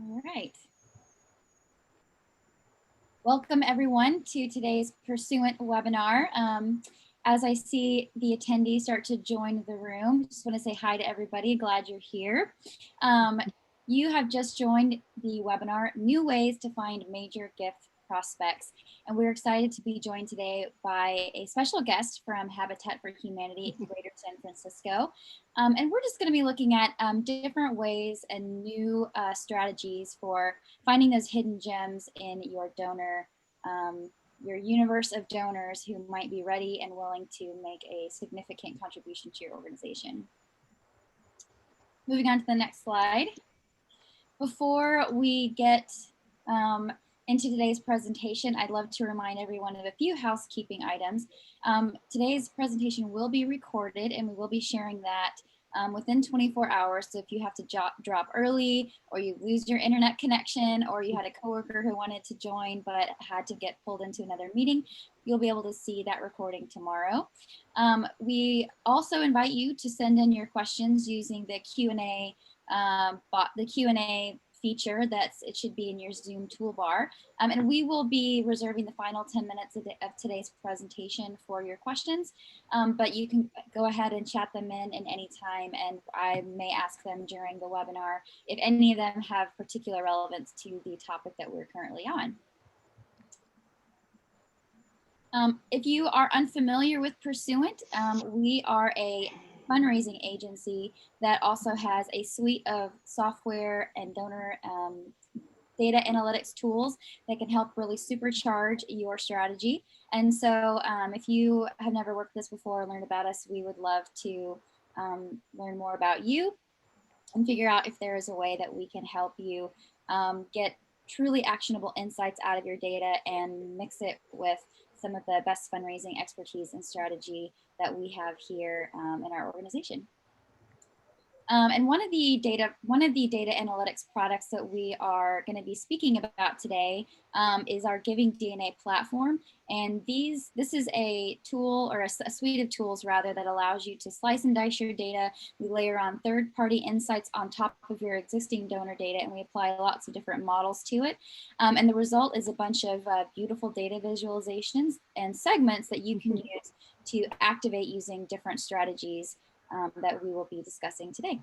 All right. Welcome everyone to today's Pursuant webinar. As I see the attendees start to join the room, just want to say hi to everybody. Glad you're here. You have just joined the webinar, New Ways to Find Major Gift Prospects. And we're excited to be joined today by a special guest from Habitat for Humanity, Greater San Francisco. And we're just going to be looking at different ways and new strategies for finding those hidden gems in your donor, your universe of donors who might be ready and willing to make a significant contribution to your organization. Moving on to the next slide. Before we get into today's presentation, I'd love to remind everyone of a few housekeeping items. Today's presentation will be recorded and we will be sharing that within 24 hours. So if you have to drop early, or you lose your internet connection, or you had a coworker who wanted to join but had to get pulled into another meeting, you'll be able to see that recording tomorrow. We also invite you to send in your questions using the Q&A feature it should be in your Zoom toolbar. And we will be reserving the final 10 minutes of today's presentation for your questions, but you can go ahead and chat them in any time, and I may ask them during the webinar if any of them have particular relevance to the topic that we're currently on. If you are unfamiliar with Pursuant, we are a fundraising agency that also has a suite of software and donor data analytics tools that can help really supercharge your strategy. And so if you have never worked with this before or learned about us, we would love to learn more about you and figure out if there is a way that we can help you get truly actionable insights out of your data and mix it with some of the best fundraising expertise and strategy that we have here in our organization. And one of the data analytics products that we are going to be speaking about today is our Giving DNA platform. And this is a tool, or a suite of tools rather, that allows you to slice and dice your data. We layer on third-party insights on top of your existing donor data, and we apply lots of different models to it. And the result is a bunch of beautiful data visualizations and segments that you can use to activate using different strategies that we will be discussing today.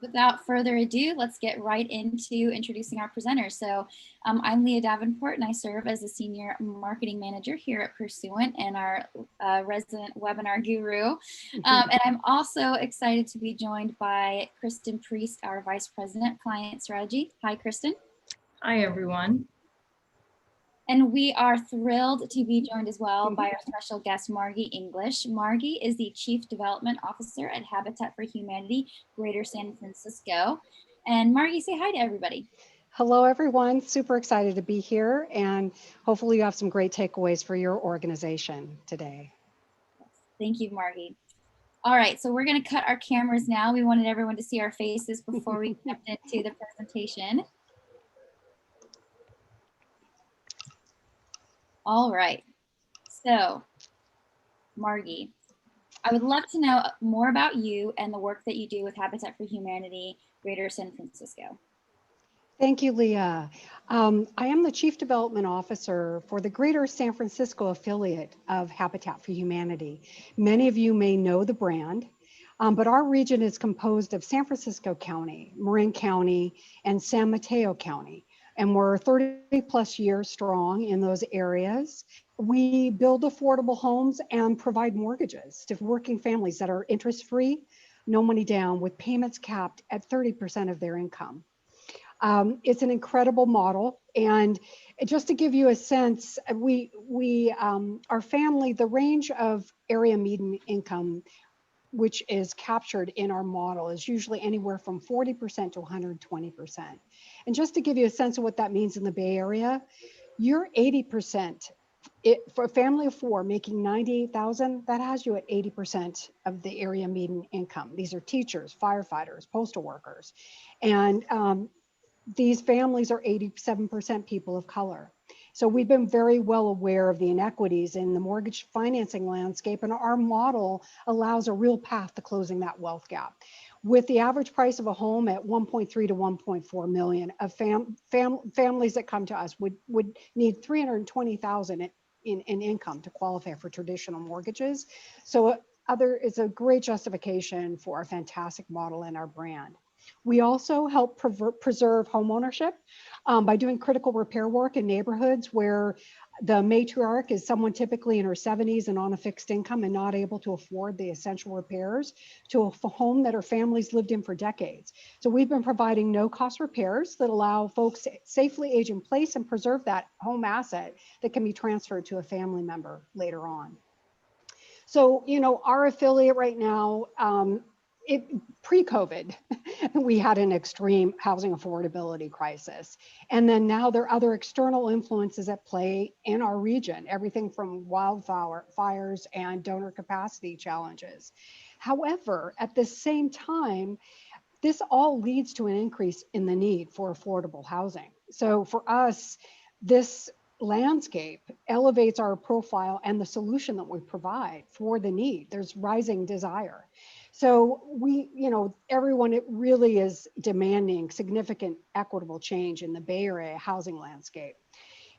Without further ado, let's get right into introducing our presenters. So I'm Leah Davenport, and I serve as the Senior Marketing Manager here at Pursuant and our resident webinar guru. And I'm also excited to be joined by Kristin Priest, our Vice President, Client Strategy. Hi, Kristin. Hi, everyone. And we are thrilled to be joined as well by our special guest, Margi English. Margi is the Chief Development Officer at Habitat for Humanity, Greater San Francisco. And Margi, say hi to everybody. Hello, everyone. Super excited to be here, and hopefully you have some great takeaways for your organization today. Thank you, Margi. All right, so we're going to cut our cameras now. We wanted everyone to see our faces before we jumped into the presentation. All right, so Margi, I would love to know more about you and the work that you do with Habitat for Humanity, Greater San Francisco. Thank you, Leah. I am the Chief Development Officer for the Greater San Francisco affiliate of Habitat for Humanity. Many of you may know the brand, but our region is composed of San Francisco County, Marin County, and San Mateo County. And we're 30 plus years strong in those areas. We build affordable homes and provide mortgages to working families that are interest-free, no money down, with payments capped at 30% of their income. It's an incredible model. And just to give you a sense, our family, the range of area median income, which is captured in our model, is usually anywhere from 40% to 120%. And just to give you a sense of what that means in the Bay Area, you're 80%. For a family of four making $98,000, that has you at 80% of the area median income. These are teachers, firefighters, postal workers. And these families are 87% people of color. So we've been very well aware of the inequities in the mortgage financing landscape, and our model allows a real path to closing that wealth gap. with the average price of a home at 1.3 to 1.4 million, of families that come to us would need 320,000 in income to qualify for traditional mortgages. So it's a great justification for our fantastic model and our brand. We also help preserve homeownership by doing critical repair work in neighborhoods where the matriarch is someone typically in her 70s and on a fixed income and not able to afford the essential repairs to a home that her family's lived in for decades. So we've been providing no-cost repairs that allow folks to safely age in place and preserve that home asset that can be transferred to a family member later on. So, our affiliate right now, pre-COVID, we had an extreme housing affordability crisis. And then now there are other external influences at play in our region, everything from wildfires and donor capacity challenges. However, at the same time, this all leads to an increase in the need for affordable housing. So for us, this landscape elevates our profile and the solution that we provide for the need. There's rising desire. So everyone, it really is demanding significant equitable change in the Bay Area housing landscape.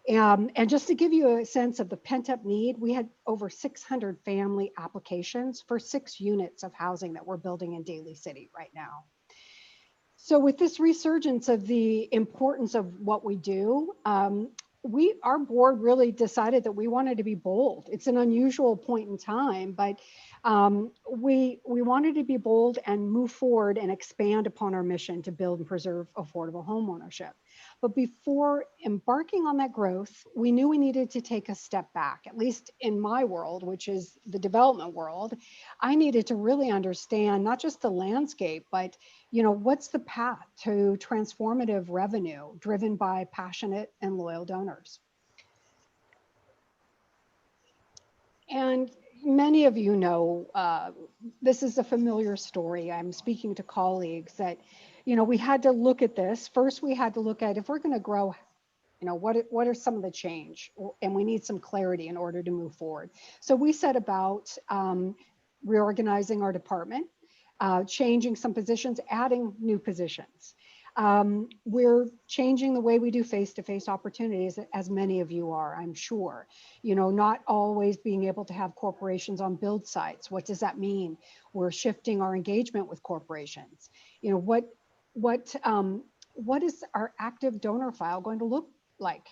And just to give you a sense of the pent-up need, we had over 600 family applications for 6 units of housing that we're building in Daly City right now. So with this resurgence of the importance of what we do, our board really decided that we wanted to be bold. It's an unusual point in time, but we wanted to be bold and move forward and expand upon our mission to build and preserve affordable homeownership. But before embarking on that growth, we knew we needed to take a step back, at least in my world, which is the development world. I needed to really understand not just the landscape, but what's the path to transformative revenue driven by passionate and loyal donors? And many of you know, this is a familiar story. I'm speaking to colleagues that, we had to look at this. First, we had to look at if we're going to grow, what are some of the change? And we need some clarity in order to move forward. So we set about reorganizing our department, changing some positions, adding new positions. We're changing the way we do face-to-face opportunities, as many of you are, I'm sure. Not always being able to have corporations on build sites. What does that mean? We're shifting our engagement with corporations. What is our active donor file going to look like?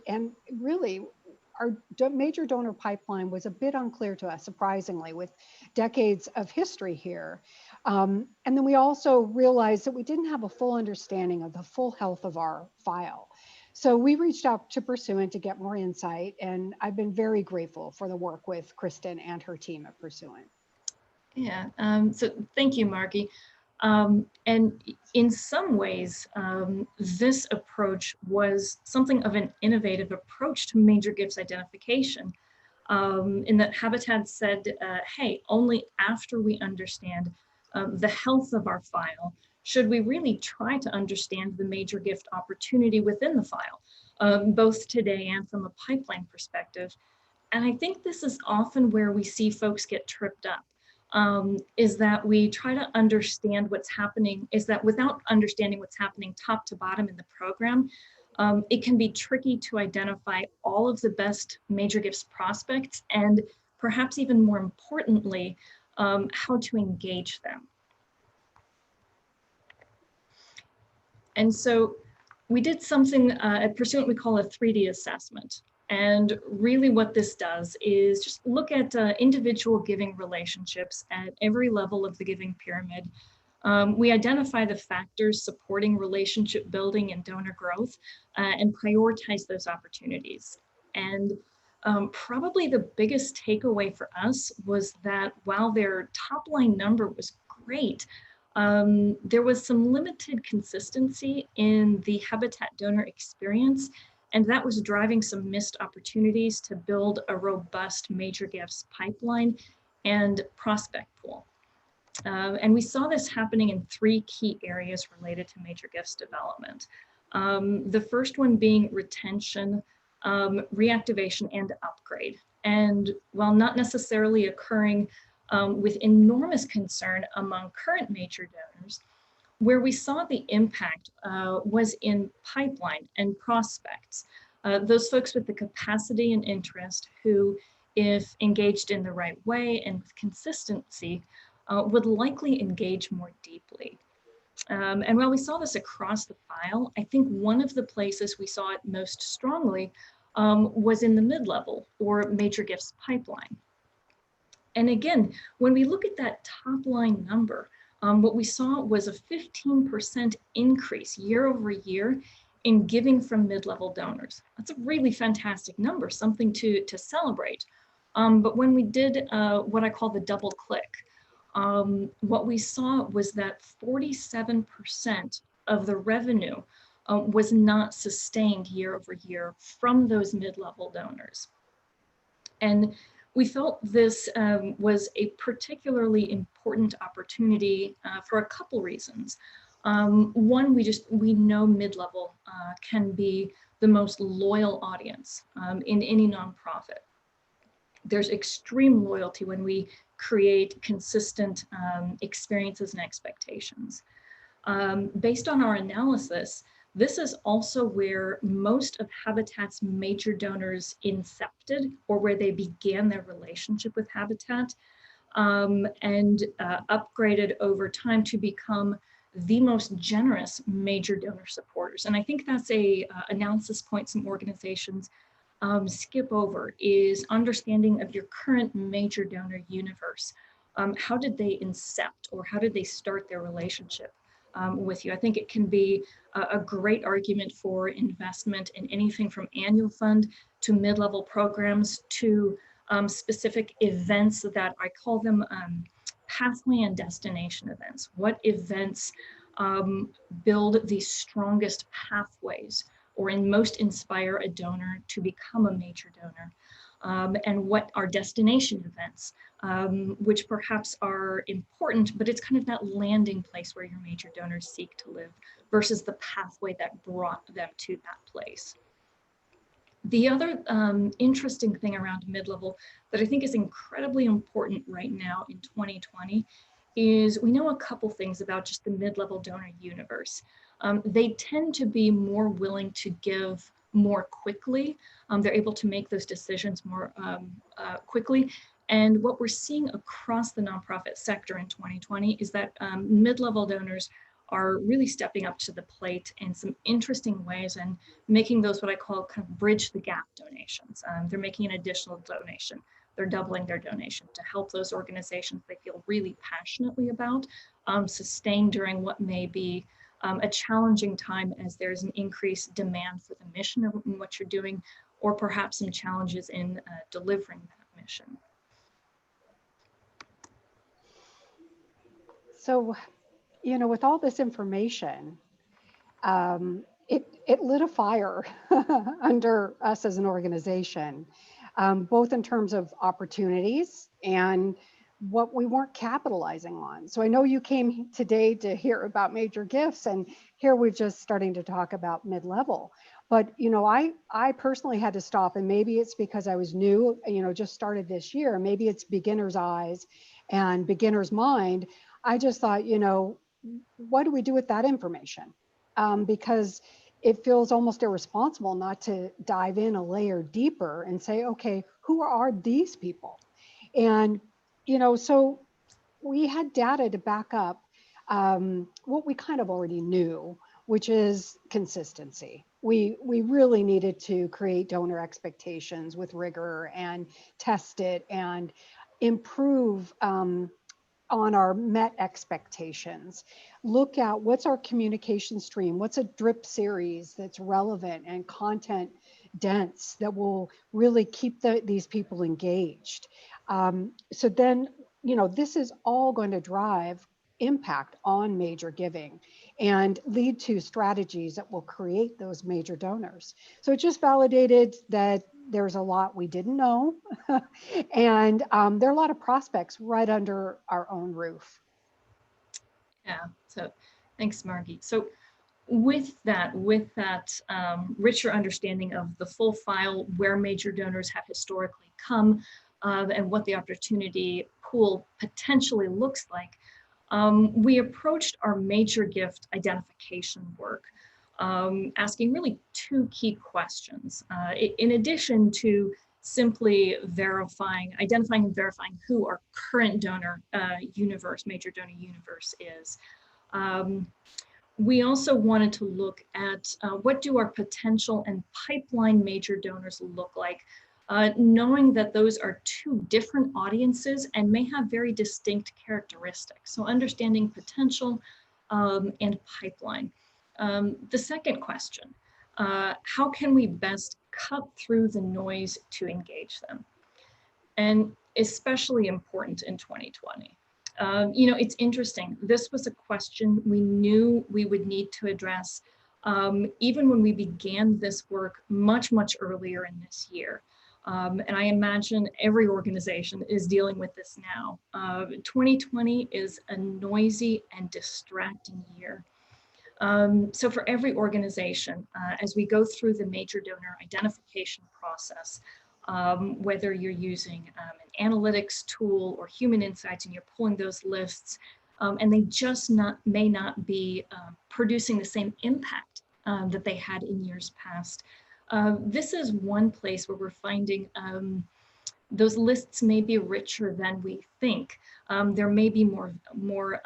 And really, our major donor pipeline was a bit unclear to us, surprisingly, with decades of history here. And then we also realized that we didn't have a full understanding of the full health of our file. So we reached out to Pursuant to get more insight, and I've been very grateful for the work with Kristin and her team at Pursuant. Yeah, so thank you, Margi. And in some ways, this approach was something of an innovative approach to major gifts identification, in that Habitat said, hey, only after we understand the health of our file should we really try to understand the major gift opportunity within the file, both today and from a pipeline perspective. And I think this is often where we see folks get tripped up. Is that we try to understand what's happening, is that without understanding what's happening top to bottom in the program, it can be tricky to identify all of the best major gifts prospects and perhaps even more importantly, how to engage them. And so we did something at Pursuant we call a 3D assessment. And really what this does is just look at individual giving relationships at every level of the giving pyramid. We identify the factors supporting relationship building and donor growth and prioritize those opportunities. And probably the biggest takeaway for us was that while their top line number was great, there was some limited consistency in the Habitat donor experience, and that was driving some missed opportunities to build a robust major gifts pipeline and prospect pool. And we saw this happening in 3 key areas related to major gifts development. The first one being retention, reactivation, and upgrade. And while not necessarily occurring with enormous concern among current major donors. Where we saw the impact was in pipeline and prospects. Those folks with the capacity and interest who, if engaged in the right way and with consistency, would likely engage more deeply. And while we saw this across the file, I think one of the places we saw it most strongly was in the mid-level or major gifts pipeline. And again, when we look at that top line number, what we saw was a 15% increase year over year in giving from mid-level donors. That's a really fantastic number, something to celebrate. But when we did what I call the double click, what we saw was that 47% of the revenue was not sustained year over year from those mid-level donors. And we felt this was a particularly important opportunity for a couple reasons. One, we know mid-level can be the most loyal audience in any nonprofit. There's extreme loyalty when we create consistent experiences and expectations. Based on our analysis, this is also where most of Habitat's major donors incepted, or where they began their relationship with Habitat, and upgraded over time to become the most generous major donor supporters. And I think that's a analysis point some organizations skip over, is understanding of your current major donor universe. How did they incept, or how did they start their relationship with you? I think it can be a great argument for investment in anything from annual fund to mid-level programs to specific events that I call them pathway and destination events. What events build the strongest pathways, or in most inspire a donor to become a major donor? And what are destination events, which perhaps are important, but it's kind of that landing place where your major donors seek to live versus the pathway that brought them to that place. The other interesting thing around mid-level that I think is incredibly important right now in 2020 is we know a couple things about just the mid-level donor universe. They tend to be more willing to give more quickly. They're able to make those decisions more quickly. And what we're seeing across the nonprofit sector in 2020 is that mid-level donors are really stepping up to the plate in some interesting ways and making those what I call kind of bridge the gap donations. They're making an additional donation. They're doubling their donation to help those organizations they feel really passionately about sustain during what may be a challenging time, as there's an increased demand for the mission of what you're doing, or perhaps some challenges in delivering that mission. So, you know, with all this information, it lit a fire under us as an organization, both in terms of opportunities and what we weren't capitalizing on. So I know you came today to hear about major gifts, and here we're just starting to talk about mid-level. But, you know, I personally had to stop, and maybe it's because I was new, you know, just started this year. Maybe it's beginner's eyes and beginner's mind. I just thought, you know, what do we do with that information? Because it feels almost irresponsible not to dive in a layer deeper and say, okay, who are these people? And, you know, so we had data to back up what we kind of already knew, which is consistency. We really needed to create donor expectations with rigor and test it and improve on our met expectations. Look at what's our communication stream, what's a drip series that's relevant and content dense that will really keep these people engaged. So then, you know, this is all going to drive impact on major giving and lead to strategies that will create those major donors. So it just validated that there's a lot we didn't know. And there are a lot of prospects right under our own roof. Yeah, so thanks, Margi. So with that richer understanding of the full file, where major donors have historically come, and what the opportunity pool potentially looks like, we approached our major gift identification work, asking really two key questions. In addition to simply identifying and verifying who our current donor universe, major donor universe is. We also wanted to look at what do our potential and pipeline major donors look like, knowing that those are two different audiences and may have very distinct characteristics. So understanding potential and pipeline. The second question, how can we best cut through the noise to engage them? And especially important in 2020. You know, it's interesting. This was a question we knew we would need to address even when we began this work much, much earlier in this year. And I imagine every organization is dealing with this now. 2020 is a noisy and distracting year. So for every organization, as we go through the major donor identification process, whether you're using an analytics tool or human insights and you're pulling those lists, and they just may not be producing the same impact that they had in years past. This is one place where we're finding those lists may be richer than we think. There may be more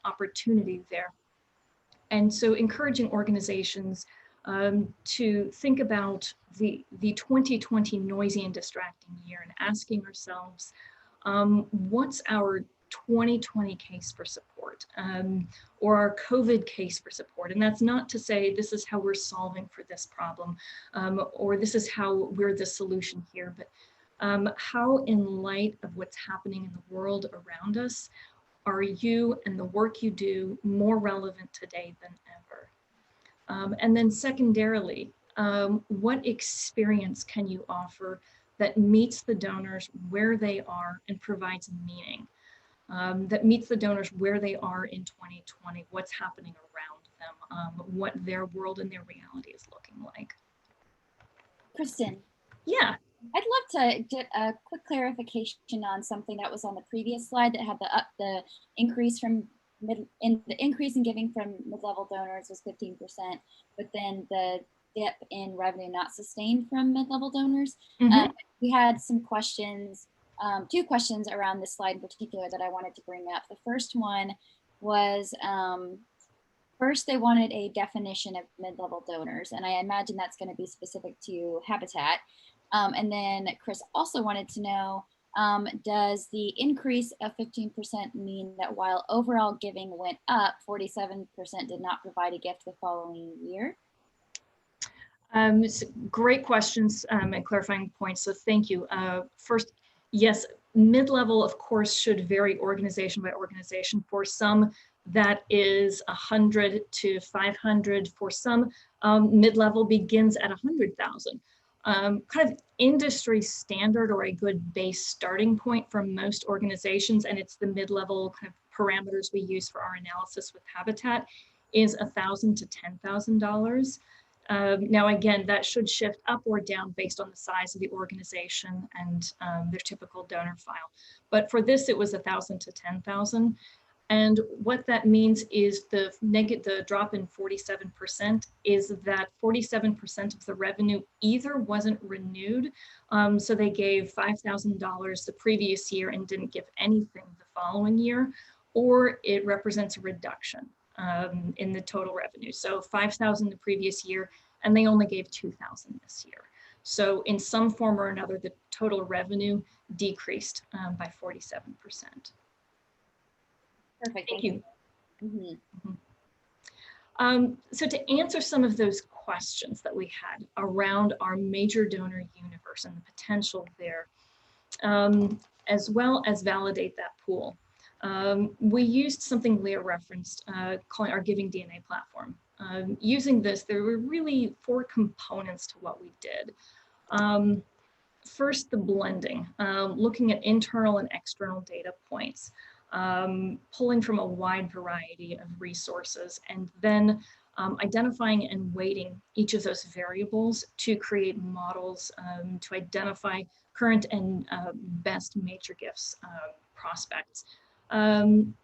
opportunity there. And so encouraging organizations to think about the 2020 noisy and distracting year and asking ourselves, what's our 2020 case for support or our COVID case for support? And that's not to say this is how we're solving for this problem or this is how we're the solution here, but how in light of what's happening in the world around us, are you and the work you do more relevant today than ever? And then secondarily, what experience can you offer that meets the donors where they are and provides meaning? That meets the donors where they are in 2020, what's happening around them, what their world and their reality is looking like. Kristin. Yeah. I'd love to get a quick clarification on something that was on the previous slide that had the increase in giving from mid-level donors was 15%, but then the dip in revenue not sustained from mid-level donors. Mm-hmm. We had some questions, two questions around this slide in particular that I wanted to bring up. The first one was, first they wanted a definition of mid-level donors, and I imagine that's going to be specific to Habitat. And then Chris also wanted to know, does the increase of 15% mean that while overall giving went up, 47% did not provide a gift the following year? Great questions and clarifying points, so thank you. First, yes, mid-level of course should vary organization by organization. For some, that is 100 to 500. For some, mid-level begins at 100,000. Kind of industry standard or a good base starting point for most organizations, and it's the mid-level kind of parameters we use for our analysis with Habitat, is $1,000 to $10,000. Now, again, that should shift up or down based on the size of the organization and their typical donor file. But for this, it was 1,000 to 10,000. And what that means is the drop in 47% is that 47% of the revenue either wasn't renewed, so they gave $5,000 the previous year and didn't give anything the following year, or it represents a reduction in the total revenue. So 5,000 the previous year, and they only gave 2,000 this year. So in some form or another, the total revenue decreased by 47%. Perfect. Thank you. Mm-hmm. So to answer some of those questions that we had around our major donor universe and the potential there, as well as validate that pool, we used something Leah referenced, calling our Giving DNA platform. Using this, there were really 4 components to what we did. First, the blending, looking at internal and external data points. Pulling from a wide variety of resources, and then identifying and weighting each of those variables to create models to identify current and best major gifts prospects.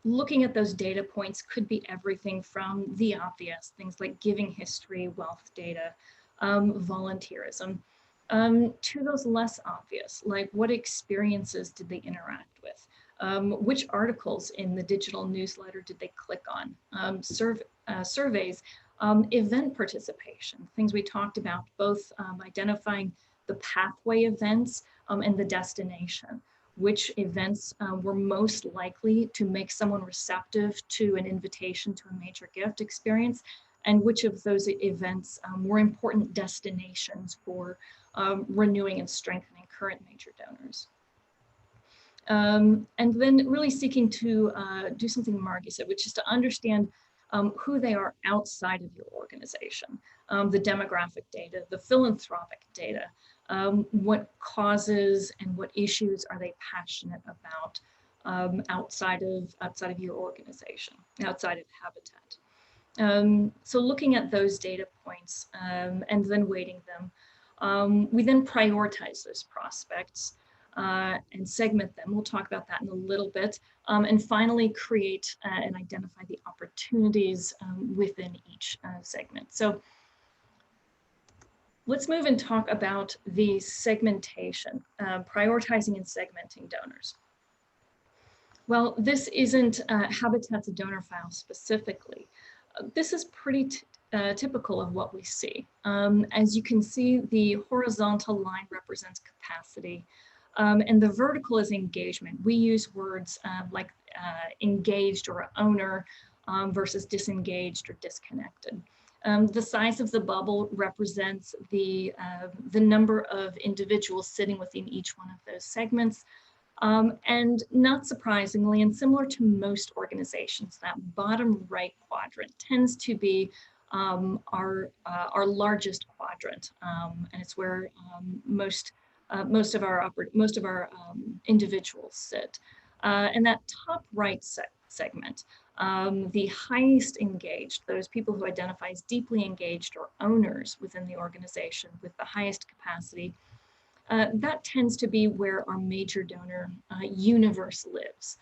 Looking at those data points could be everything from the obvious, things like giving history, wealth data, volunteerism, to those less obvious, like what experiences did they interact with? Which articles in the digital newsletter did they click on? Surveys, event participation, things we talked about, both identifying the pathway events and the destination. Which events were most likely to make someone receptive to an invitation to a major gift experience, and which of those events were important destinations for renewing and strengthening current major donors. And then really seeking to do something Margi said, which is to understand who they are outside of your organization, the demographic data, the philanthropic data, what causes and what issues are they passionate about outside of your organization, outside of Habitat. So looking at those data points and then weighting them, we then prioritize those prospects and segment them. We'll talk about that in a little bit. And finally, create and identify the opportunities within each segment. So let's move and talk about the segmentation, prioritizing and segmenting donors. Well, this isn't Habitat's donor file specifically. This is pretty typical of what we see. As you can see, the horizontal line represents capacity, and the vertical is engagement. We use words like engaged or owner versus disengaged or disconnected. The size of the bubble represents the number of individuals sitting within each one of those segments. And not surprisingly, and similar to most organizations, that bottom right quadrant tends to be our largest quadrant, and it's where most of our individuals sit. And that top right segment, the highest engaged, those people who identify as deeply engaged or owners within the organization with the highest capacity, that tends to be where our major donor universe lives.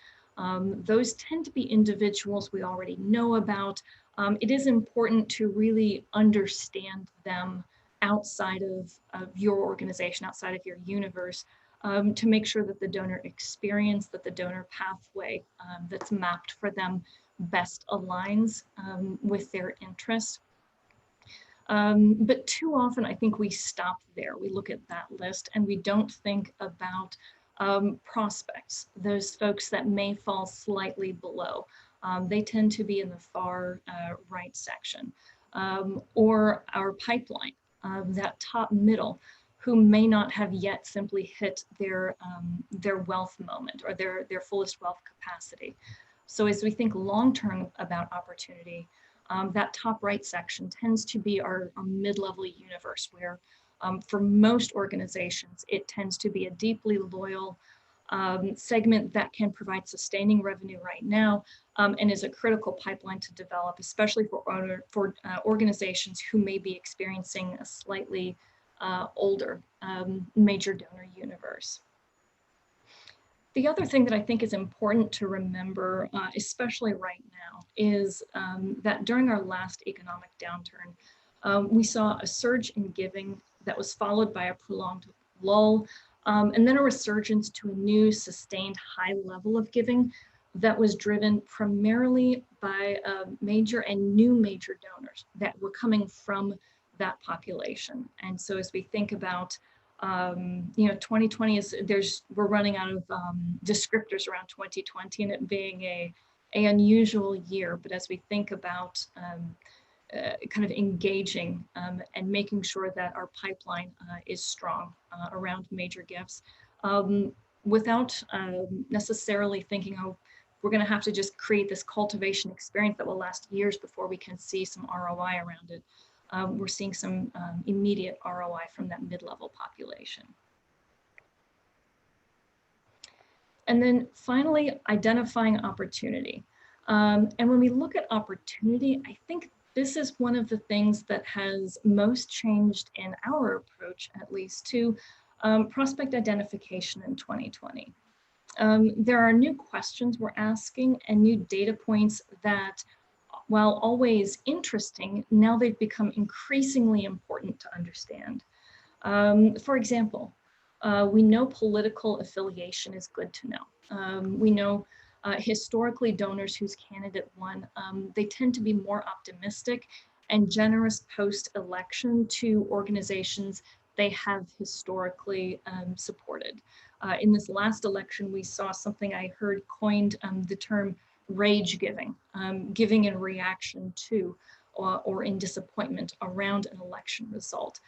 Those tend to be individuals we already know about. It is important to really understand them outside of your organization, outside of your universe, to make sure that the donor experience, that the donor pathway that's mapped for them best aligns with their interests. But too often, I think we stop there. We look at that list and we don't think about prospects, those folks that may fall slightly below. They tend to be in the far right section, or our pipeline, that top middle, who may not have yet simply hit their wealth moment or their fullest wealth capacity. So as we think long-term about opportunity, that top right section tends to be our mid-level universe, where for most organizations, it tends to be a deeply loyal segment that can provide sustaining revenue right now, and is a critical pipeline to develop, especially for organizations who may be experiencing a slightly older major donor universe. The other thing that I think is important to remember, especially right now, is that during our last economic downturn, we saw a surge in giving that was followed by a prolonged lull, and then a resurgence to a new sustained high level of giving that was driven primarily by major and new major donors that were coming from that population. And so as we think about 2020 we're running out of descriptors around 2020 and it being a unusual year. But as we think about kind of engaging and making sure that our pipeline is strong around major gifts, without necessarily thinking, oh, we're going to have to just create this cultivation experience that will last years before we can see some ROI around it. We're seeing some immediate ROI from that mid-level population. And then finally, identifying opportunity. And when we look at opportunity, I think this is one of the things that has most changed in our approach, at least, to prospect identification in 2020. There are new questions we're asking and new data points that, while always interesting, now they've become increasingly important to understand. For example, we know political affiliation is good to know. We know historically donors whose candidate won, they tend to be more optimistic and generous post-election to organizations they have historically supported. In this last election, we saw something I heard coined the term rage giving, giving in reaction to or in disappointment around an election result.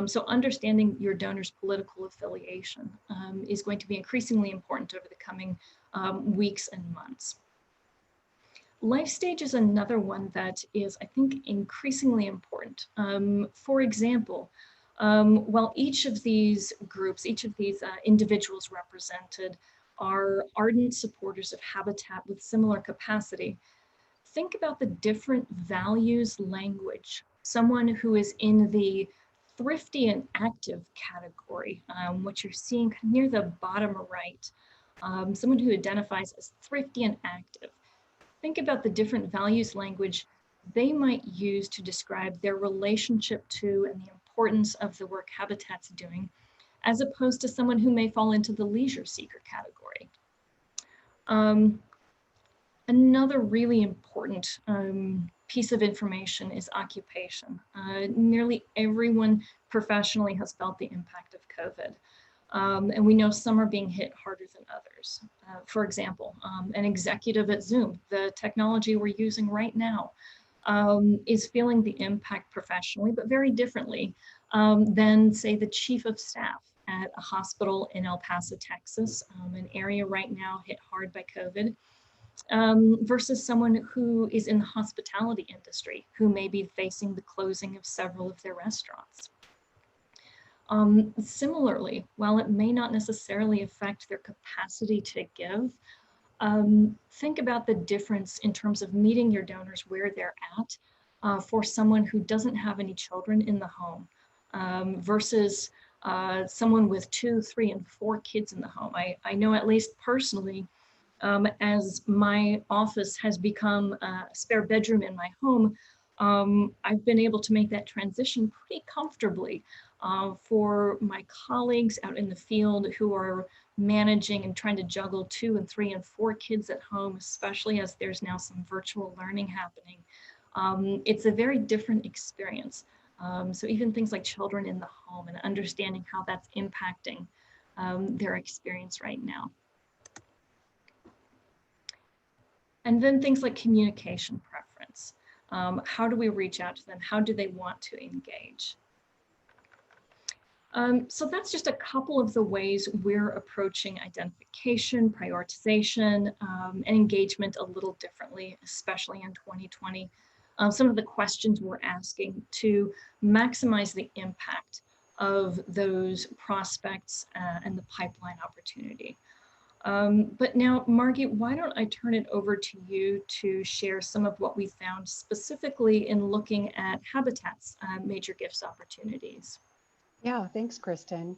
So understanding your donor's political affiliation is going to be increasingly important over the coming weeks and months. Life stage is another one that is, I think, increasingly important. For example, while each of these groups, each of these individuals represented are ardent supporters of habitat with similar capacity, think about the different values language. Someone who is in the thrifty and active category, what you're seeing near the bottom right, someone who identifies as thrifty and active. Think about the different values language they might use to describe their relationship to and the importance of the work Habitat's doing, as opposed to someone who may fall into the leisure seeker category. Another really important piece of information is occupation. Nearly everyone professionally has felt the impact of COVID. And we know some are being hit harder than others. For example, an executive at Zoom, the technology we're using right now, is feeling the impact professionally, but very differently than, say, the chief of staff at a hospital in El Paso, Texas, an area right now hit hard by COVID. Versus someone who is in the hospitality industry, who may be facing the closing of several of their restaurants. Similarly, while it may not necessarily affect their capacity to give, think about the difference in terms of meeting your donors where they're at for someone who doesn't have any children in the home versus someone with 2, 3, and 4 kids in the home. I know, at least personally, as my office has become a spare bedroom in my home, I've been able to make that transition pretty comfortably for my colleagues out in the field who are managing and trying to juggle 2 and 3 and 4 kids at home, especially as there's now some virtual learning happening. It's a very different experience. So even things like children in the home and understanding how that's impacting their experience right now. And then things like communication preference. How do we reach out to them? How do they want to engage? So that's just a couple of the ways we're approaching identification, prioritization, and engagement a little differently, especially in 2020. Some of the questions we're asking to maximize the impact of those prospects and the pipeline opportunity. But now, Margi, why don't I turn it over to you to share some of what we found specifically in looking at Habitat's major gifts opportunities. Yeah, thanks, Kristin.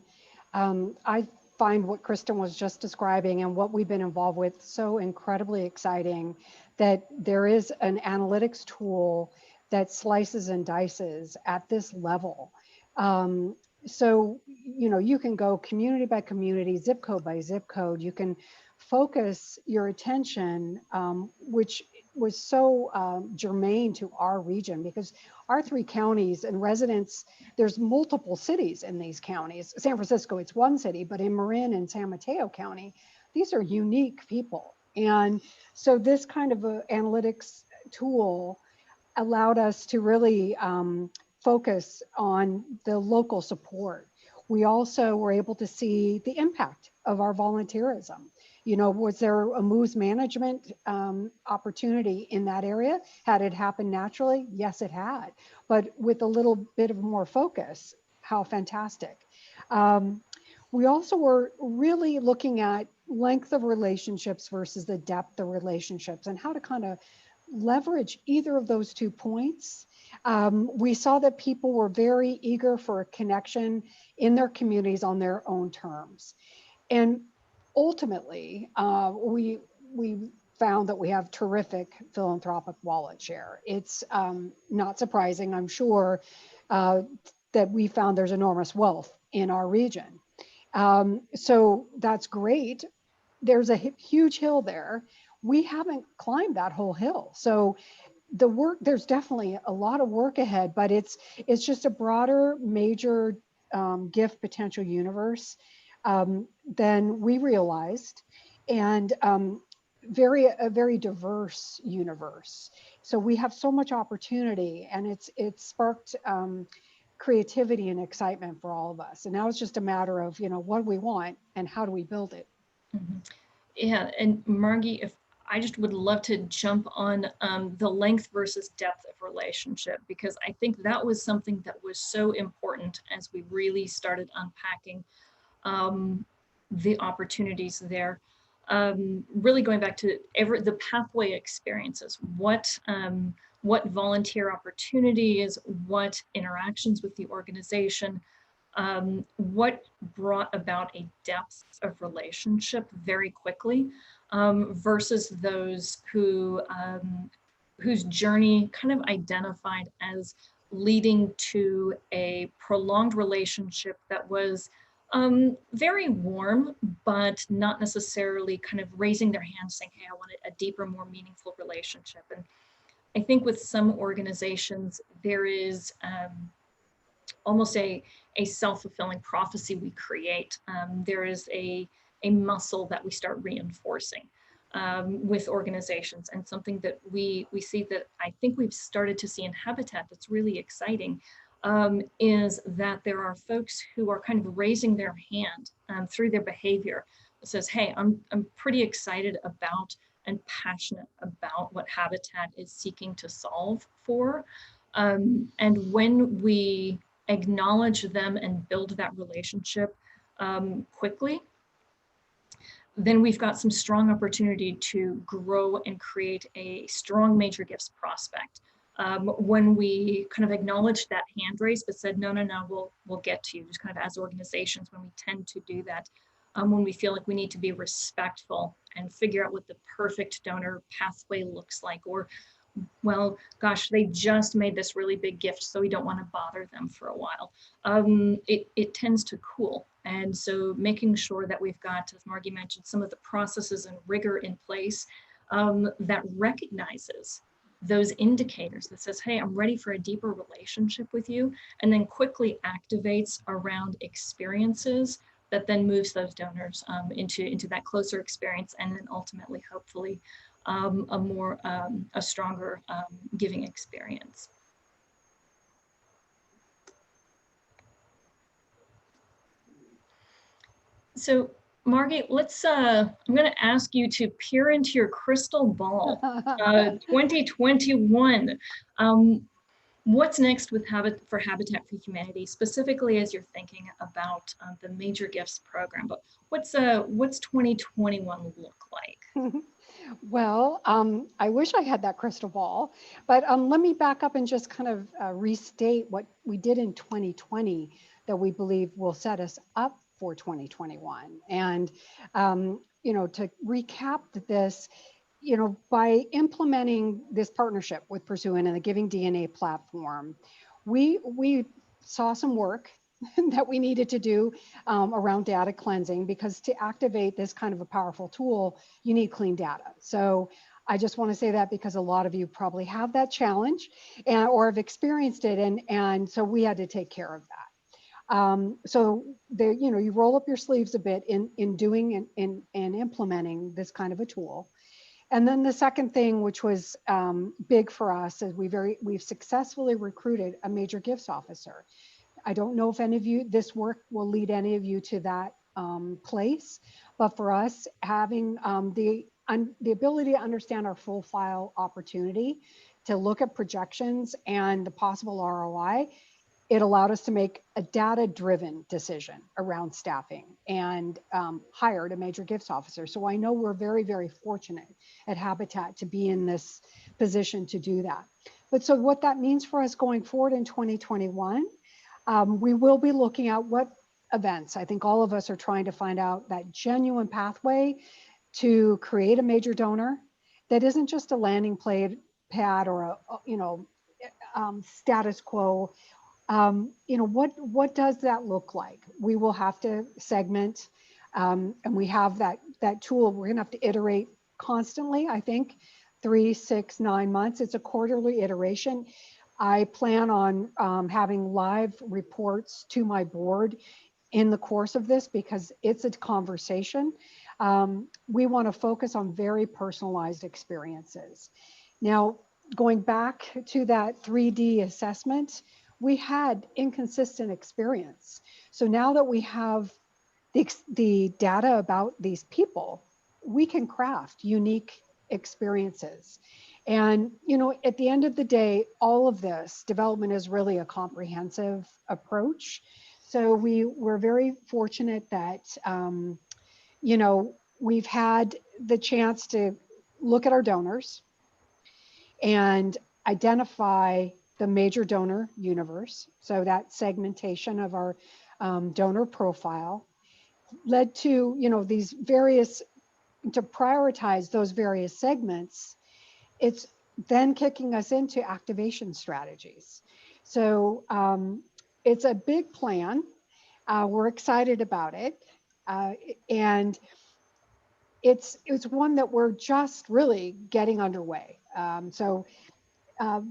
I find what Kristin was just describing and what we've been involved with so incredibly exciting, that there is an analytics tool that slices and dices at this level. So, you can go community by community, zip code by zip code. You can focus your attention, which was so germane to our region, because our 3 counties and residents, there's multiple cities in these counties. San Francisco, it's one city, but in Marin and San Mateo County, these are unique people. And so this kind of a analytics tool allowed us to really focus on the local support. We also were able to see the impact of our volunteerism. Was there a moves management opportunity in that area? Had it happened naturally? Yes, it had. But with a little bit of more focus, how fantastic. We also were really looking at length of relationships versus the depth of relationships, and how to kind of leverage either of those 2 points We saw that people were very eager for a connection in their communities on their own terms. And ultimately, we found that we have terrific philanthropic wallet share. It's not surprising, I'm sure, uh, that we found there's enormous wealth in our region. So that's great. There's a huge hill there. We haven't climbed that whole hill. So the work, there's definitely a lot of work ahead, but it's just a broader, major gift potential universe than we realized, and a very diverse universe. So we have so much opportunity, and it's sparked creativity and excitement for all of us. And now it's just a matter of, what do we want and how do we build it. Mhm. Yeah, and Margi, if I just would love to jump on the length versus depth of relationship, because I think that was something that was so important as we really started unpacking the opportunities there. Really going back to the pathway experiences, what volunteer opportunities, what interactions with the organization, what brought about a depth of relationship very quickly versus those whose journey kind of identified as leading to a prolonged relationship that was very warm, but not necessarily kind of raising their hand saying, hey, I want a deeper, more meaningful relationship. And I think with some organizations, there is almost a self-fulfilling prophecy we create. There is a muscle that we start reinforcing with organizations, and something that we see that I think we've started to see in Habitat that's really exciting is that there are folks who are kind of raising their hand through their behavior that says, hey, I'm pretty excited about and passionate about what Habitat is seeking to solve for. And when we acknowledge them and build that relationship quickly, then we've got some strong opportunity to grow and create a strong major gifts prospect. When we kind of acknowledged that hand raise, but said, no, we'll get to you, just kind of as organizations, when we tend to do that, when we feel like we need to be respectful and figure out what the perfect donor pathway looks like, or well, gosh, they just made this really big gift, so we don't want to bother them for a while. It tends to cool. And so making sure that we've got, as Margi mentioned, some of the processes and rigor in place that recognizes those indicators that says, hey, I'm ready for a deeper relationship with you, and then quickly activates around experiences that then moves those donors into that closer experience, and then ultimately, hopefully, a stronger giving experience. So Margi, I'm going to ask you to peer into your crystal ball. 2021. What's next with Habitat for Humanity, specifically as you're thinking about the Major Gifts program? But what's 2021 look like? Well, I wish I had that crystal ball, but let me back up and just kind of restate what we did in 2020 that we believe will set us up for 2021. And, to recap this, by implementing this partnership with Pursuant and the Giving DNA platform, we saw some work that we needed to do around data cleansing, because to activate this kind of a powerful tool, you need clean data. So I just want to say that because a lot of you probably have that challenge or have experienced it. And so we had to take care of that. So there, you roll up your sleeves a bit in doing and implementing this kind of a tool. And then the second thing, which was big for us, is we've successfully recruited a major gifts officer. I don't know if any of you, this work will lead any of you to that place, but for us, having the ability to understand our full file opportunity, to look at projections and the possible ROI, it allowed us to make a data-driven decision around staffing and hired a major gifts officer. So I know we're very, very fortunate at Habitat to be in this position to do that. But so what that means for us going forward in 2021, we will be looking at what events. I think all of us are trying to find out that genuine pathway to create a major donor that isn't just a landing pad or status quo. What does that look like? We will have to segment, and we have that tool. We're gonna have to iterate constantly. I think 3, 6, 9 months. It's a quarterly iteration. I plan on having live reports to my board in the course of this because it's a conversation. We want to focus on very personalized experiences. Now, going back to that 3D assessment, we had inconsistent experience. So now that we have the data about these people, we can craft unique experiences. And, at the end of the day, all of this development is really a comprehensive approach. So we're very fortunate that, we've had the chance to look at our donors and identify the major donor universe. So that segmentation of our donor profile led to, these various, to prioritize those various segments. It's then kicking us into activation strategies. So it's a big plan. We're excited about it. And it's one that we're just really getting underway. So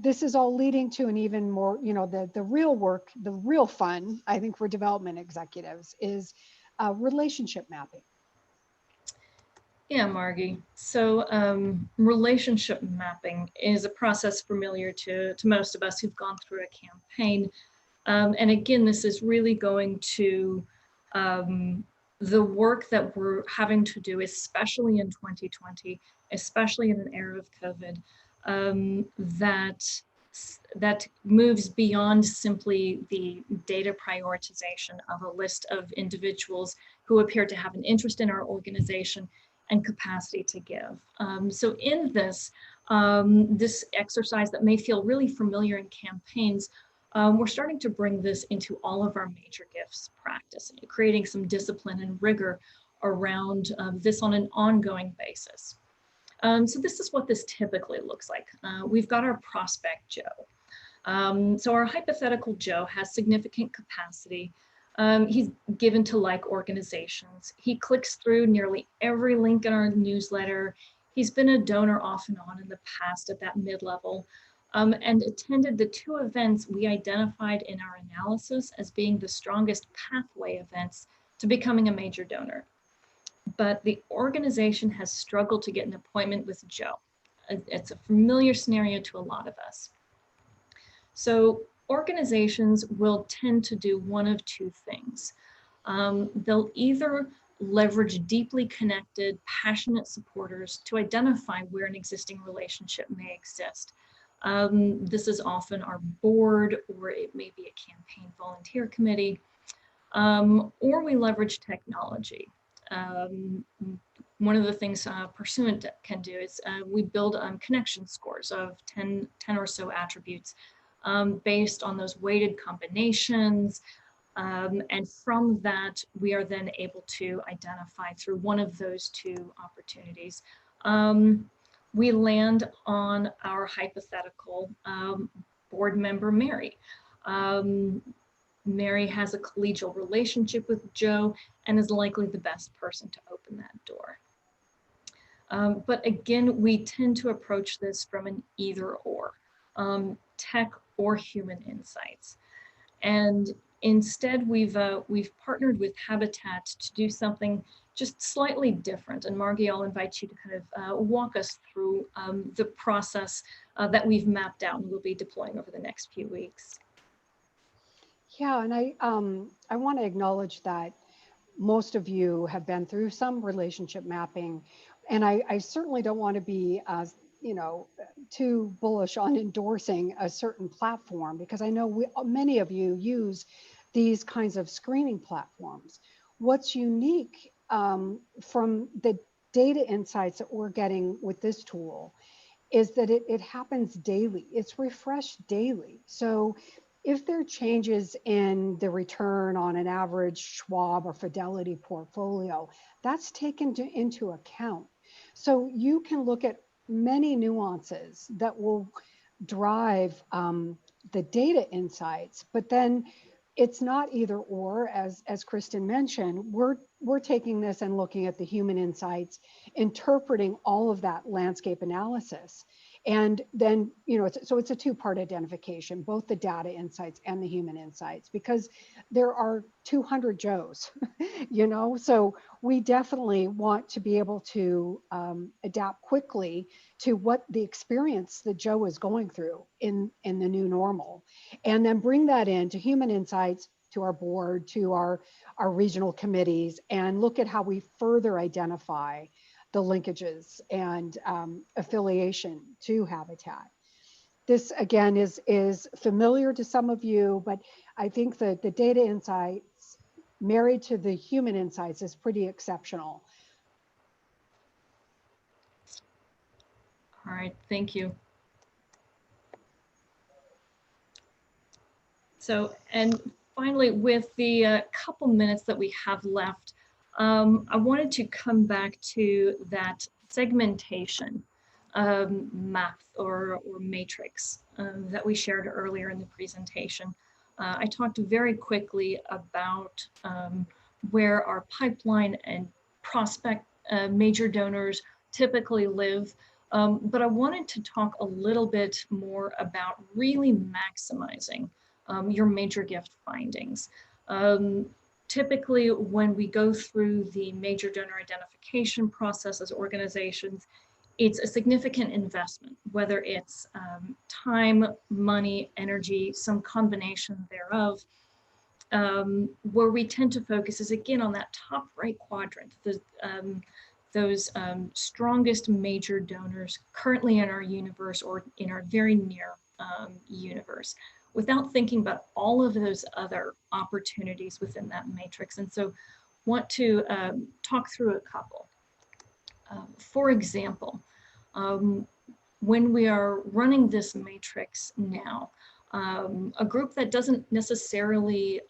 this is all leading to an even more, the real work, the real fun, I think, for development executives is relationship mapping. Yeah, Margie. So relationship mapping is a process familiar to most of us who've gone through a campaign. And again, this is really going to the work that we're having to do, especially in 2020, especially in an era of COVID, that moves beyond simply the data prioritization of a list of individuals who appear to have an interest in our organization and capacity to give. So in this exercise that may feel really familiar in campaigns, we're starting to bring this into all of our major gifts practice, creating some discipline and rigor around this on an ongoing basis. So this is what this typically looks like. We've got our prospect Joe. So our hypothetical Joe has significant capacity. He's given to like organizations. He clicks through nearly every link in our newsletter. He's been a donor off and on in the past at that mid-level. And attended the 2 events we identified in our analysis as being the strongest pathway events to becoming a major donor. But the organization has struggled to get an appointment with Joe. It's a familiar scenario to a lot of us. So organizations will tend to do one of 2 things. They'll either leverage deeply connected, passionate supporters to identify where an existing relationship may exist. This is often our board, or it may be a campaign volunteer committee, or we leverage technology. One of the things Pursuant can do is we build connection scores of 10 or so attributes based on those weighted combinations. And from that, we are then able to identify through one of those 2 opportunities. We land on our hypothetical board member, Mary. Mary has a collegial relationship with Joe and is likely the best person to open that door. But again, we tend to approach this from an either or, tech or human insights. And instead, we've partnered with Habitat to do something just slightly different. And Margie, I'll invite you to kind of walk us through the process that we've mapped out and we'll be deploying over the next few weeks. Yeah, and I want to acknowledge that most of you have been through some relationship mapping, and I certainly don't want to be too bullish on endorsing a certain platform, because I know many of you use these kinds of screening platforms. What's unique from the data insights that we're getting with this tool is that it happens daily. It's refreshed daily. So if there are changes in the return on an average Schwab or Fidelity portfolio, that's taken into account. So you can look at many nuances that will drive the data insights, but then it's not either or, as Kristin mentioned. We're taking this and looking at the human insights, interpreting all of that landscape analysis, and then it's a two-part identification, both the data insights and the human insights, because there are 200 Joes, so we definitely want to be able to adapt quickly to what the experience that Joe is going through in the new normal, and then bring that into human insights, to our board, to our regional committees, and look at how we further identify the linkages and affiliation to Habitat. This again is familiar to some of you, but I think that the data insights married to the human insights is pretty exceptional. All right, thank you. So, and finally, with the couple minutes that we have left, I wanted to come back to that segmentation map or matrix that we shared earlier in the presentation. I talked very quickly about where our pipeline and prospect major donors typically live. But I wanted to talk a little bit more about really maximizing your major gift findings. Typically, when we go through the major donor identification process as organizations, it's a significant investment, whether it's time, money, energy, some combination thereof. Where we tend to focus is again on that top right quadrant, those strongest major donors currently in our universe or in our very near universe, without thinking about all of those other opportunities within that matrix. And so want to talk through a couple. For example, when we are running this matrix now, a group that doesn't necessarily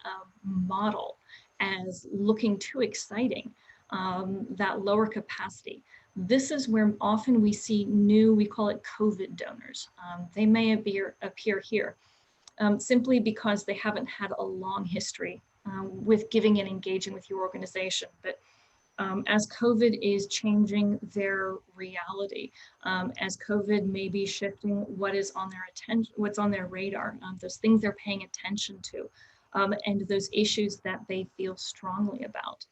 model as looking too exciting, that lower capacity. This is where often we see new, we call it COVID donors. They may appear here simply because they haven't had a long history with giving and engaging with your organization. But as COVID is changing their reality, as COVID may be shifting what is on their attention, what's on their radar, those things they're paying attention to, and those issues that they feel strongly about.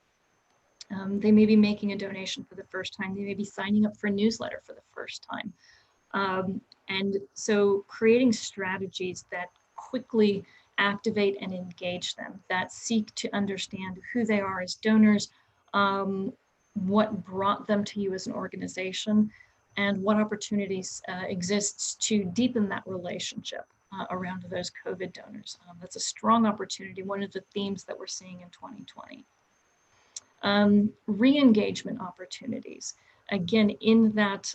They may be making a donation for the first time. They may be signing up for a newsletter for the first time. And so creating strategies that quickly activate and engage them, that seek to understand who they are as donors, what brought them to you as an organization, and what opportunities exists to deepen that relationship around those COVID donors. That's a strong opportunity, one of the themes that we're seeing in 2020. Re-engagement opportunities. Again, in that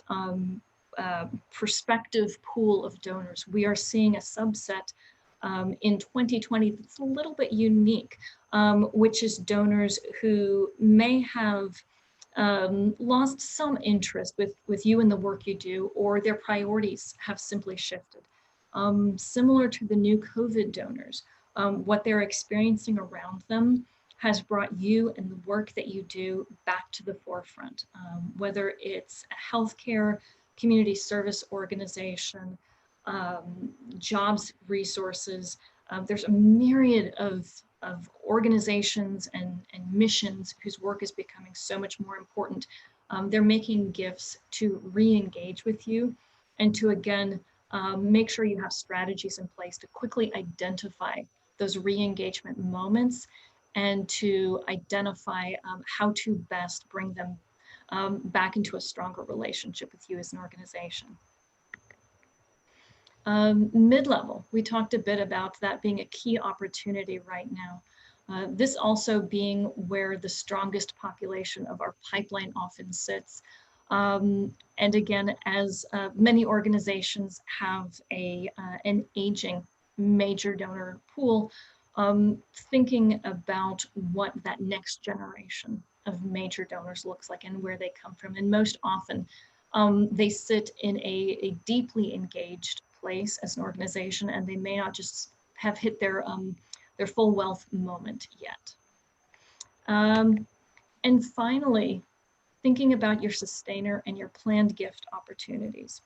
prospective pool of donors, we are seeing a subset in 2020 that's a little bit unique, which is donors who may have lost some interest with you and the work you do, or their priorities have simply shifted. Similar to the new COVID donors, what they're experiencing around them has brought you and the work that you do back to the forefront, whether it's a healthcare, community service organization, jobs resources. There's a myriad of organizations and missions whose work is becoming so much more important. They're making gifts to re-engage with you and to, again, make sure you have strategies in place to quickly identify those re-engagement moments and to identify how to best bring them back into a stronger relationship with you as an organization. Mid-level, we talked a bit about that being a key opportunity right now. This also being where the strongest population of our pipeline often sits. And again, as many organizations have an aging major donor pool, thinking about what that next generation of major donors looks like and where they come from. And most often, they sit in a deeply engaged place as an organization, and they may not just have hit their full wealth moment yet. And finally, thinking about your sustainer and your planned gift opportunities.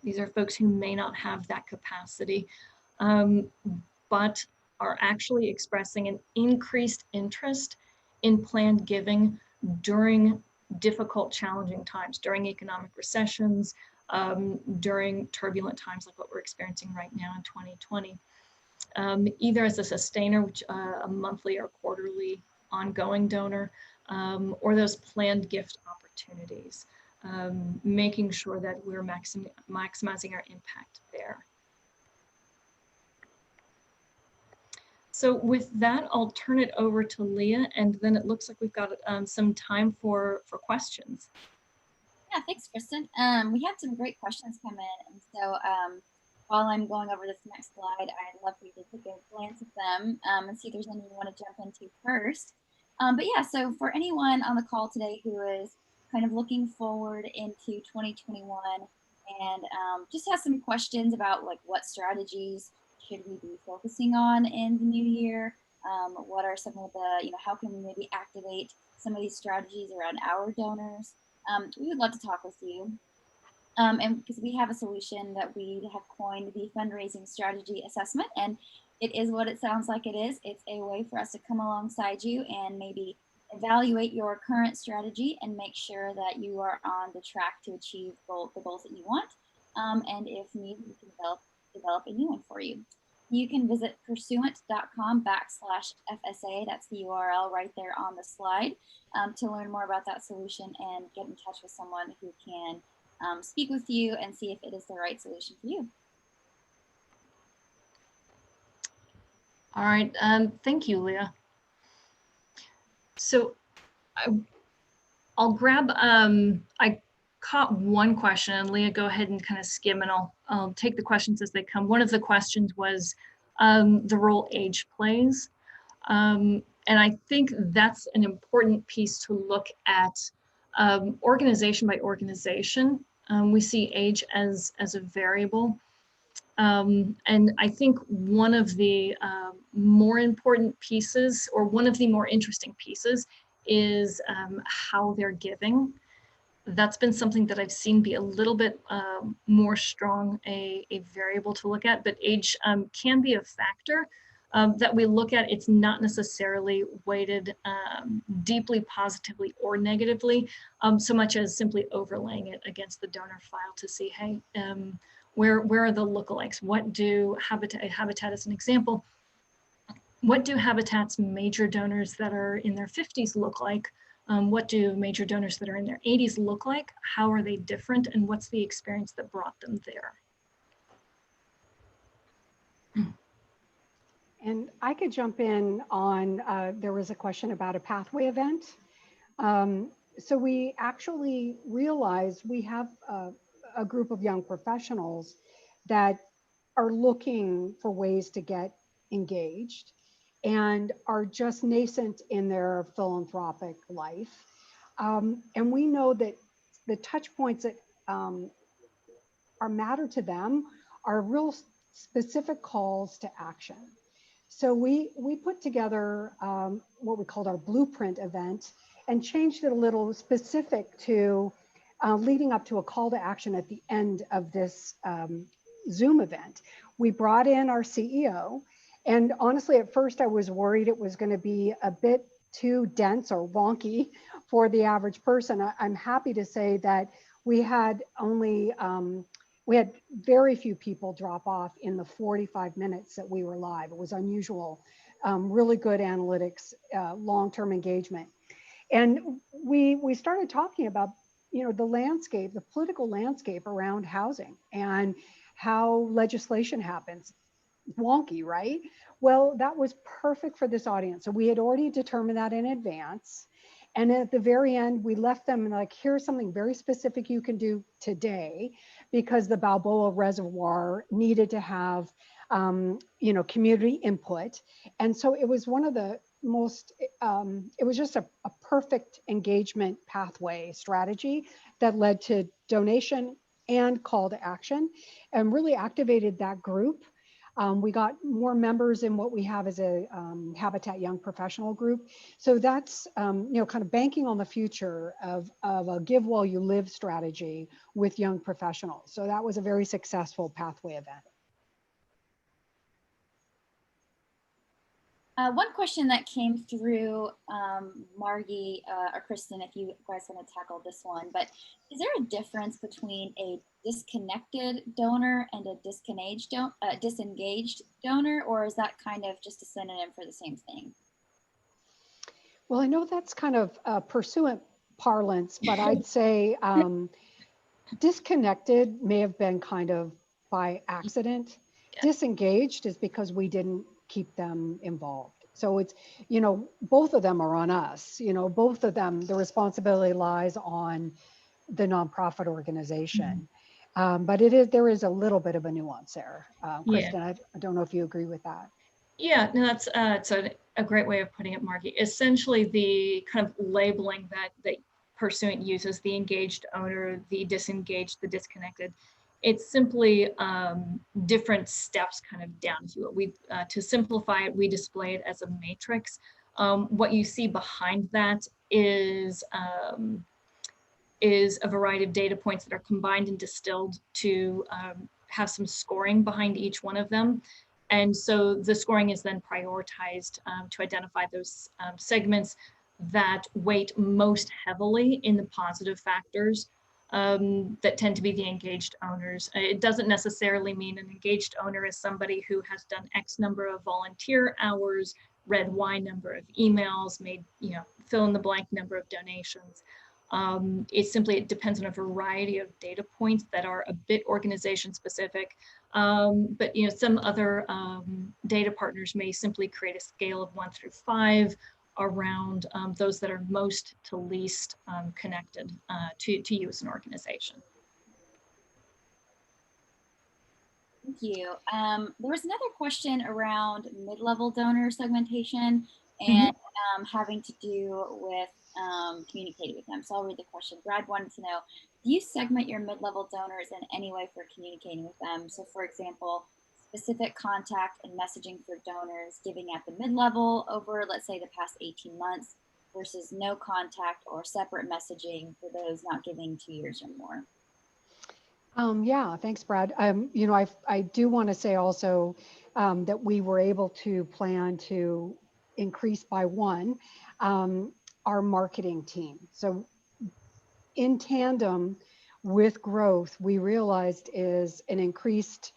These are folks who may not have that capacity, but are actually expressing an increased interest in planned giving during difficult, challenging times, during economic recessions, during turbulent times like what we're experiencing right now in 2020. Either as a sustainer, which a monthly or quarterly ongoing donor, or those planned gift opportunities, making sure that we're maximizing our impact there. So with that, I'll turn it over to Leah, and then it looks like we've got some time for questions. Yeah, thanks, Kristin. We had some great questions come in, and so while I'm going over this next slide, I'd love for you to take a glance at them and see if there's any you want to jump into first. But yeah, so for anyone on the call today who is kind of looking forward into 2021 and just has some questions about like what strategies should we be focusing on in the new year? What are some of the, how can we maybe activate some of these strategies around our donors? We would love to talk with you. And because we have a solution that we have coined the fundraising strategy assessment, and it is what it sounds like it is. It's a way for us to come alongside you and maybe evaluate your current strategy and make sure that you are on the track to achieve the goals that you want. And if needed, we can develop a new one for you. You can visit pursuant.com/FSA. That's the URL right there on the slide to learn more about that solution and get in touch with someone who can speak with you and see if it is the right solution for you. All right, thank you, Leah. So I'll grab, I caught one question, and Leah, go ahead and kind of skim, and I'll take the questions as they come. One of the questions was the role age plays. And I think that's an important piece to look at organization by organization. We see age as a variable. And I think one of the more important pieces, or one of the more interesting pieces, is how they're giving. That's been something that I've seen be a little bit more strong, a variable to look at, but age can be a factor that we look at. It's not necessarily weighted deeply positively or negatively, so much as simply overlaying it against the donor file to see, hey, where are the lookalikes? What do Habitat as an example, what do Habitat's major donors that are in their 50s look like? What do major donors that are in their 80s look like? How are they different? And what's the experience that brought them there? And I could jump in on, there was a question about a pathway event. So we actually realized we have a group of young professionals that are looking for ways to get engaged and are just nascent in their philanthropic life. And we know that the touch points that are matter to them are real specific calls to action. So we put together what we called our blueprint event and changed it a little specific to leading up to a call to action at the end of this Zoom event. We brought in our CEO, and honestly, at first I was worried it was going to be a bit too dense or wonky for the average person. I'm happy to say that we had only, we had very few people drop off in the 45 minutes that we were live. It was unusual, really good analytics, long-term engagement. And we started talking about, the landscape, the political landscape around housing and how legislation happens. Wonky, right? Well, that was perfect for this audience. So we had already determined that in advance. And at the very end, we left them like, here's something very specific you can do today, because the Balboa Reservoir needed to have, community input. And so it was one of the most, it was just a perfect engagement pathway strategy that led to donation and call to action, and really activated that group. We got more members in what we have as a Habitat Young Professional group. So that's, kind of banking on the future of a give while you live strategy with young professionals. So that was a very successful pathway event. One question that came through, Margi or Kristin, if you guys want to tackle this one, but is there a difference between a disconnected donor and a disengaged donor, or is that kind of just a synonym for the same thing? Well, I know that's kind of Pursuant parlance, but I'd say disconnected may have been kind of by accident. Yeah. Disengaged is because we didn't keep them involved. So it's, both of them are on us. Both of them, the responsibility lies on the nonprofit organization. But there is a little bit of a nuance there. Kristin, Yeah. I don't know if you agree with that. Yeah, no, that's it's a great way of putting it, Margi. Essentially, the kind of labeling that Pursuant uses, the engaged owner, the disengaged, the disconnected, it's simply different steps kind of down, if you will. To simplify it, we display it as a matrix. What you see behind that is a variety of data points that are combined and distilled to have some scoring behind each one of them. And so the scoring is then prioritized to identify those segments that weight most heavily in the positive factors that tend to be the engaged owners. It doesn't necessarily mean an engaged owner is somebody who has done X number of volunteer hours, read Y number of emails, made, fill in the blank number of donations. It depends on a variety of data points that are a bit organization specific. But some other data partners may simply create a scale of 1 through 5 around those that are most to least connected to you as an organization. Thank you. There was another question around mid-level donor segmentation and having to do with communicating with them. So I'll read the question. Brad wanted to know, do you segment your mid-level donors in any way for communicating with them? So for example, specific contact and messaging for donors giving at the mid-level over, let's say, the past 18 months versus no contact or separate messaging for those not giving 2 years or more. Yeah, thanks, Brad. I do want to say also that we were able to plan to increase by 1 our marketing team. So in tandem with growth, we realized is an increased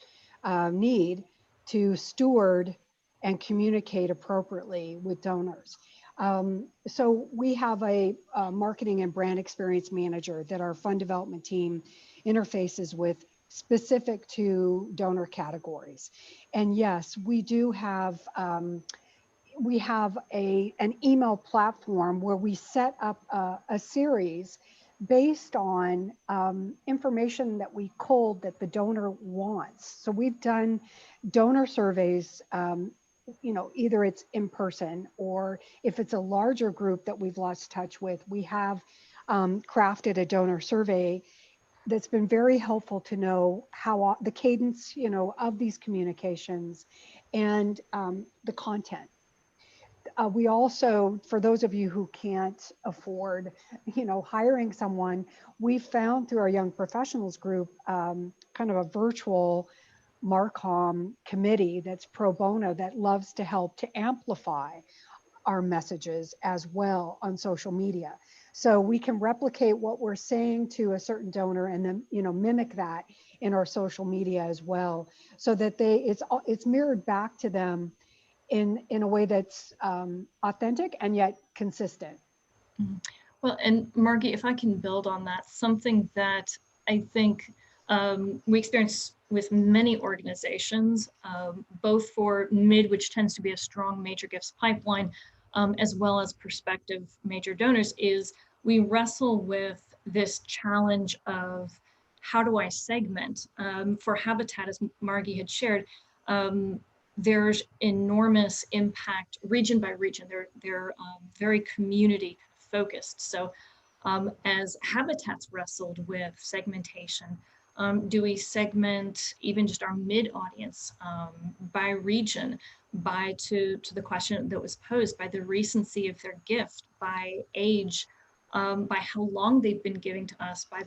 need to steward and communicate appropriately with donors. So we have a marketing and brand experience manager that our fund development team interfaces with, specific to donor categories. And yes, we do have an email platform where we set up a series based on information that we culled that the donor wants. So we've done donor surveys, either it's in person or if it's a larger group that we've lost touch with, we have crafted a donor survey that's been very helpful to know how the cadence, of these communications and the content. We also, for those of you who can't afford, hiring someone, we found through our young professionals group, kind of a virtual Marcom committee that's pro bono that loves to help to amplify our messages as well on social media. So we can replicate what we're saying to a certain donor and then, mimic that in our social media as well, so that it's mirrored back to them in a way that's authentic and yet consistent. Well, and Margi, if I can build on that, something that I think we experience with many organizations, both for mid, which tends to be a strong major gifts pipeline, as well as prospective major donors, is we wrestle with this challenge of how do I segment? For Habitat, as Margi had shared, there's enormous impact region by region. They're very community focused. So as Habitat's wrestled with segmentation, do we segment even just our mid audience by region, to the question that was posed, by the recency of their gift, by age, by how long they've been giving to us, by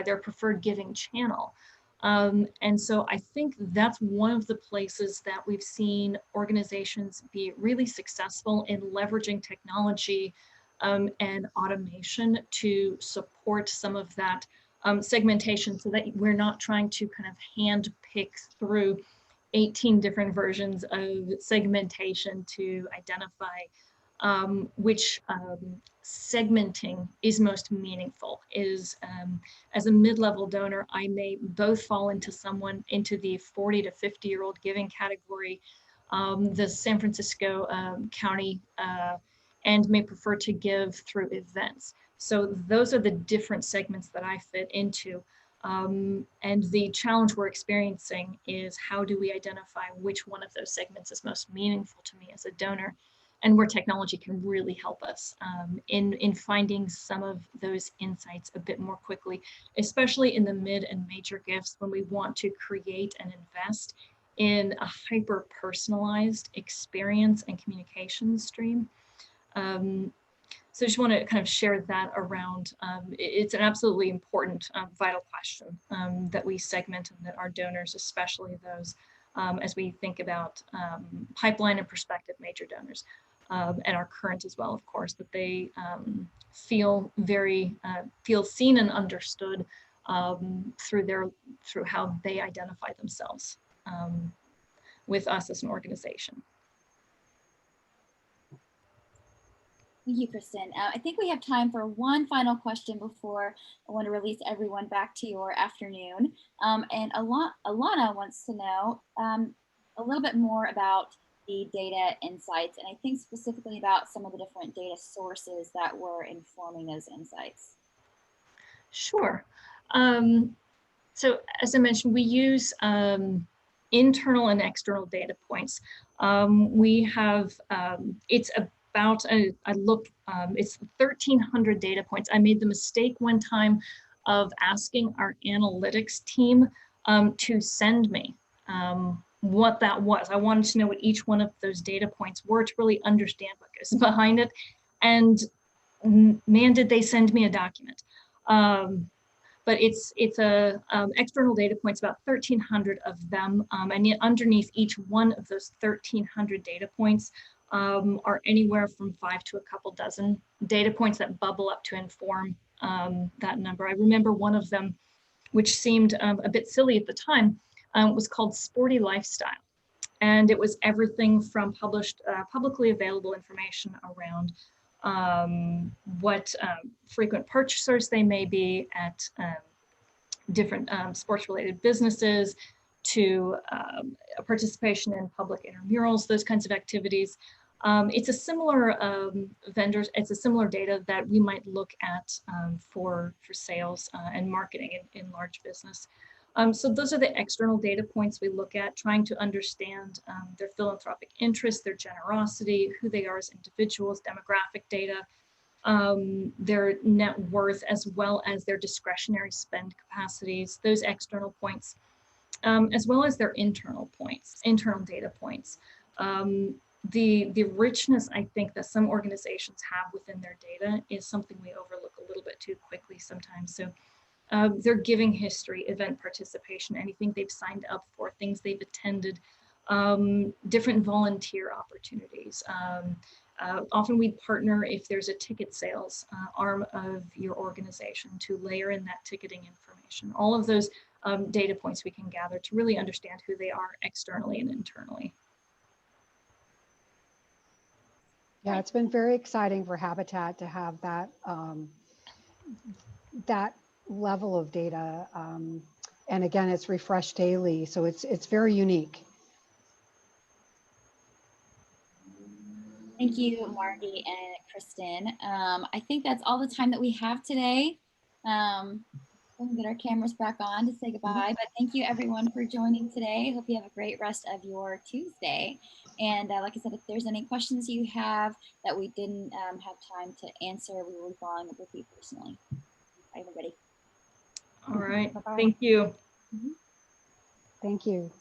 their preferred giving channel. And so I think that's one of the places that we've seen organizations be really successful in leveraging technology and automation to support some of that segmentation, so that we're not trying to kind of hand pick through 18 different versions of segmentation to identify which segmenting is most meaningful. As a mid-level donor, I may both fall into the 40 to 50-year-old giving category, the San Francisco County, and may prefer to give through events. So those are the different segments that I fit into. And the challenge we're experiencing is, how do we identify which one of those segments is most meaningful to me as a donor, and where technology can really help us in finding some of those insights a bit more quickly, especially in the mid and major gifts, when we want to create and invest in a hyper-personalized experience and communication stream. So I just want to kind of share that around. It's an absolutely important, vital question that we segment, and that our donors, especially those, as we think about pipeline and prospective major donors, and our current as well, of course, that they feel seen and understood through how they identify themselves with us as an organization. Thank you, Kristin. I think we have time for one final question before I want to release everyone back to your afternoon. And Alana wants to know a little bit more about the data insights, and I think specifically about some of the different data sources that were informing those insights. Sure. So as I mentioned, we use internal and external data points. We have, it's about, it's 1,300 data points. I made the mistake one time of asking our analytics team to send me what that was. I wanted to know what each one of those data points were to really understand what goes behind it. And man, did they send me a document. But it's external data points, about 1,300 of them. And yet underneath each one of those 1,300 data points are anywhere from 5 to a couple dozen data points that bubble up to inform that number. I remember one of them, which seemed a bit silly at the time, was called Sporty Lifestyle. And it was everything from published, publicly available information around what frequent purchasers they may be at different sports-related businesses, to participation in public intramurals, those kinds of activities. It's a similar it's a similar data that we might look at for sales and marketing in large business. So those are the external data points we look at, trying to understand their philanthropic interests, their generosity, who they are as individuals, demographic data, their net worth, as well as their discretionary spend capacities, those external points, as well as their internal points, internal data points. The richness, I think, that some organizations have within their data is something we overlook a little bit too quickly sometimes. So their giving history, event participation, anything they've signed up for, things they've attended, different volunteer opportunities. Often we partner if there's a ticket sales arm of your organization to layer in that ticketing information. All of those data points we can gather to really understand who they are externally and internally. Yeah, it's been very exciting for Habitat to have that that level of data, and again, it's refreshed daily, so it's very unique. Thank Thank you, Margie and Kristin. I think that's all the time that we have today. We'll get our cameras back on to say goodbye, but thank you everyone for joining today. Hope you have a great rest of your Tuesday. And like I said, if there's any questions you have that we didn't have time to answer, we will be following up with you personally. Bye, everybody. All right. Bye-bye. Thank you. Thank you.